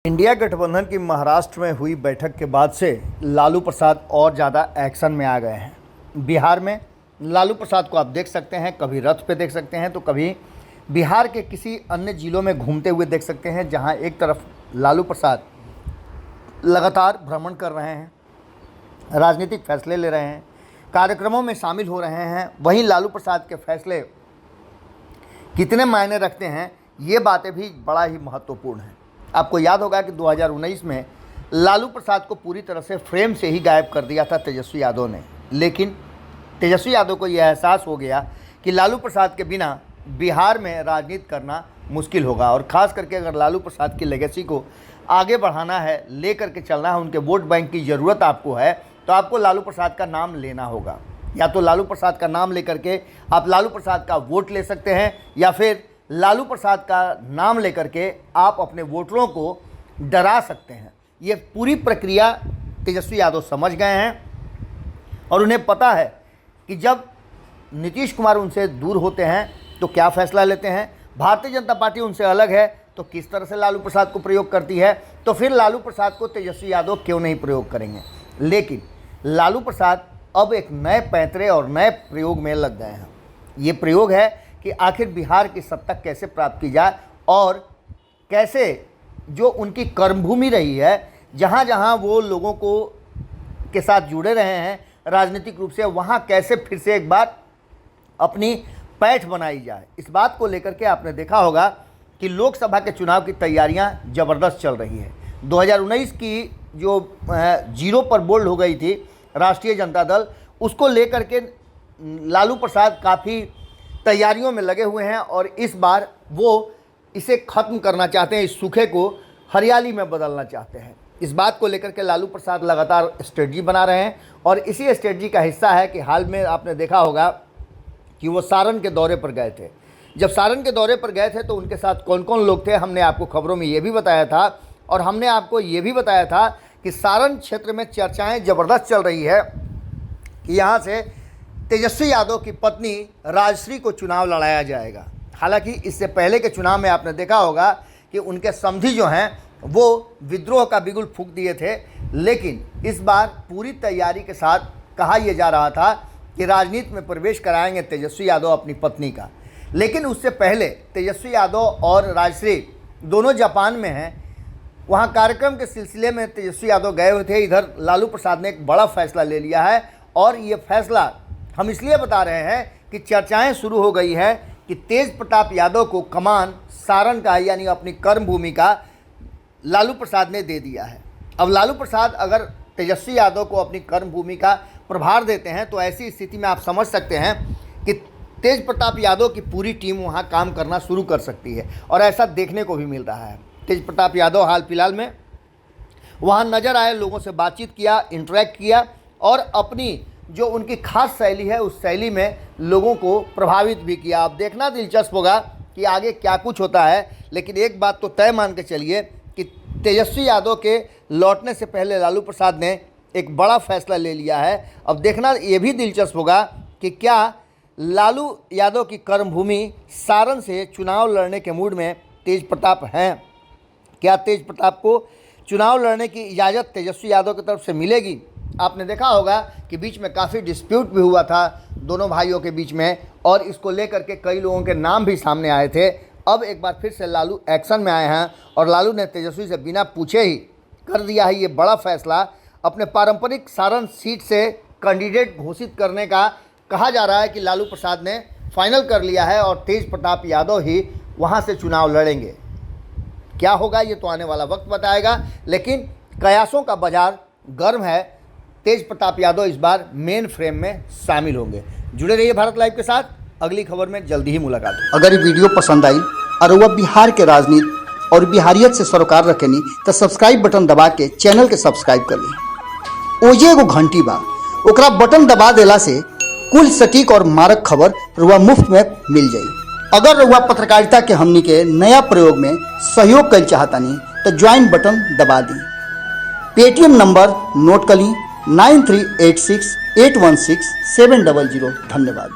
India गठबंधन की महाराष्ट्र में हुई बैठक के बाद से लालू प्रसाद और ज़्यादा एक्शन में आ गए हैं। बिहार में लालू प्रसाद को आप देख सकते हैं, कभी रथ पे देख सकते हैं तो कभी बिहार के किसी अन्य जिलों में घूमते हुए देख सकते हैं, जहां एक तरफ लालू प्रसाद लगातार भ्रमण कर रहे हैं, राजनीतिक फैसले ले रहे हैं, कार्यक्रमों में शामिल हो रहे हैं। वहीं लालू प्रसाद के फैसले कितने मायने रखते हैं, ये बातें भी बड़ा ही महत्वपूर्ण हैं। आपको याद होगा कि 2019 में लालू प्रसाद को पूरी तरह से फ्रेम से ही गायब कर दिया था तेजस्वी यादव ने, लेकिन तेजस्वी यादव को यह एहसास हो गया कि लालू प्रसाद के बिना बिहार में राजनीति करना मुश्किल होगा, और ख़ास करके अगर लालू प्रसाद की लेगेसी को आगे बढ़ाना है, ले करके चलना है, उनके वोट बैंक की ज़रूरत आपको है, तो आपको लालू प्रसाद का नाम लेना होगा। या तो लालू प्रसाद का नाम लेकर के आप लालू प्रसाद का वोट ले सकते हैं, या फिर लालू प्रसाद का नाम लेकर के आप अपने वोटरों को डरा सकते हैं। ये पूरी प्रक्रिया तेजस्वी यादव समझ गए हैं और उन्हें पता है कि जब नीतीश कुमार उनसे दूर होते हैं तो क्या फैसला लेते हैं, भारतीय जनता पार्टी उनसे अलग है तो किस तरह से लालू प्रसाद को प्रयोग करती है, तो फिर लालू प्रसाद को तेजस्वी यादव क्यों नहीं प्रयोग करेंगे। लेकिन लालू प्रसाद अब एक नए पैंतरे और नए प्रयोग में लग गए हैं। ये प्रयोग है कि आखिर बिहार की सत्ता कैसे प्राप्त की जाए और कैसे जो उनकी कर्मभूमि रही है, जहाँ जहाँ वो लोगों को के साथ जुड़े रहे हैं राजनीतिक रूप से, वहाँ कैसे फिर से एक बार अपनी पैठ बनाई जाए। इस बात को लेकर के आपने देखा होगा कि लोकसभा के चुनाव की तैयारियां ज़बरदस्त चल रही है। 2019 की जो जीरो पर बोल्ड हो गई थी राष्ट्रीय जनता दल, उसको लेकर के लालू प्रसाद काफ़ी तैयारियों में लगे हुए हैं और इस बार वो इसे ख़त्म करना चाहते हैं, इस सूखे को हरियाली में बदलना चाहते हैं। इस बात को लेकर के लालू प्रसाद लगातार स्ट्रेटजी बना रहे हैं और इसी स्ट्रेटजी का हिस्सा है कि हाल में आपने देखा होगा कि वो सारण के दौरे पर गए थे। जब सारण के दौरे पर गए थे तो उनके साथ कौन कौन लोग थे, हमने आपको खबरों में ये भी बताया था, और हमने आपको ये भी बताया था कि सारण क्षेत्र में चर्चाएं ज़बरदस्त चल रही है कि यहाँ से तेजस्वी यादव की पत्नी राजश्री को चुनाव लड़ाया जाएगा। हालांकि इससे पहले के चुनाव में आपने देखा होगा कि उनके समधी जो हैं वो विद्रोह का बिगुल फूंक दिए थे, लेकिन इस बार पूरी तैयारी के साथ कहा यह जा रहा था कि राजनीति में प्रवेश कराएंगे तेजस्वी यादव अपनी पत्नी का। लेकिन उससे पहले तेजस्वी यादव और राजश्री दोनों जापान में हैं, वहाँ कार्यक्रम के सिलसिले में तेजस्वी यादव गए हुए थे। इधर लालू प्रसाद ने एक बड़ा फैसला ले लिया है और ये फैसला हम इसलिए बता रहे हैं कि चर्चाएं शुरू हो गई है कि तेज प्रताप यादव को कमान सारण का यानी अपनी कर्मभूमि का लालू प्रसाद ने दे दिया है। अब लालू प्रसाद अगर तेजस्वी यादव को अपनी कर्मभूमि का प्रभार देते हैं तो ऐसी स्थिति में आप समझ सकते हैं कि तेज प्रताप यादव की पूरी टीम वहां काम करना शुरू कर सकती है, और ऐसा देखने को भी मिल रहा है। तेज प्रताप यादव हाल फिलहाल में वहां नज़र आए, लोगों से बातचीत किया, इंटरेक्ट किया और अपनी जो उनकी खास शैली है उस शैली में लोगों को प्रभावित भी किया। अब देखना दिलचस्प होगा कि आगे क्या कुछ होता है, लेकिन एक बात तो तय मान के चलिए कि तेजस्वी यादव के लौटने से पहले लालू प्रसाद ने एक बड़ा फैसला ले लिया है। अब देखना ये भी दिलचस्प होगा कि क्या लालू यादव की कर्मभूमि सारण से चुनाव लड़ने के मूड में तेज प्रताप हैं। क्या तेज प्रताप को चुनाव लड़ने की इजाज़त तेजस्वी यादव की तरफ से मिलेगी। आपने देखा होगा कि बीच में काफ़ी डिस्प्यूट भी हुआ था दोनों भाइयों के बीच में, और इसको लेकर के कई लोगों के नाम भी सामने आए थे। अब एक बार फिर से लालू एक्शन में आए हैं और लालू ने तेजस्वी से बिना पूछे ही कर दिया है ये बड़ा फैसला। अपने पारंपरिक सारण सीट से कैंडिडेट घोषित करने का कहा जा रहा है कि लालू प्रसाद ने फाइनल कर लिया है और तेज प्रताप यादव ही वहां से चुनाव लड़ेंगे। क्या होगा ये तो आने वाला वक्त बताएगा, लेकिन कयासों का बाजार गर्म है। तेज प्रताप यादव इस बार मेन फ्रेम में शामिल होंगे। जुड़े रहिए भारत लाइव के साथ, अगली खबर में जल्दी ही मुलाकात होगी। अगर ये वीडियो पसंद आई और वह बिहार के राजनीति और बिहारियत से सरोकार रखेनी तो सब्सक्राइब बटन दबा के चैनल के सब्सक्राइब कर ली। ओजे एगो घंटी बा, ओकरा बटन दबा देला से कुल सटीक और मारक खबर रुआ मुफ्त में मिल जाई। अगर रुआ पत्रकारिता के हमनी के नया प्रयोग में सहयोग कर चाहतानी तो ज्वाइन बटन दबा दी। पेटीएम नंबर नोट कर ली 9386816700। धन्यवाद।